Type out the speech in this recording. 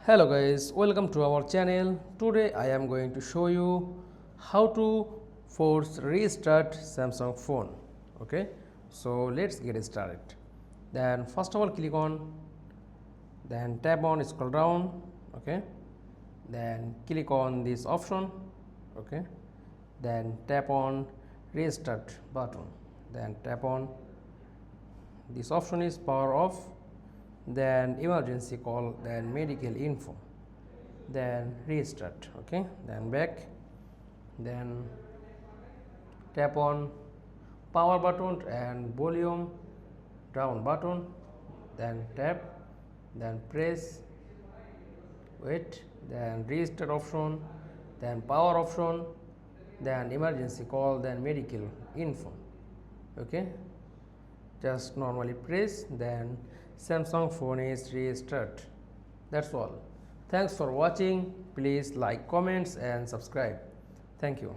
Hello guys, welcome to our channel. Today I am going to show you how to force restart Samsung phone. Okay, so let's get started. Then first of all click on, then tap on scroll down. Okay, then click on this option. Okay, then tap on restart button, then tap on this option is power off, then emergency call, then medical info, then restart. Okay, then back, then tap on power button and volume down button, then tap, then press, wait, then restart option, then power option, then emergency call, then medical info. Okay, just normally press, then Samsung phone is restart. That's all. Thanks for watching. Please like, comments and subscribe. Thank you.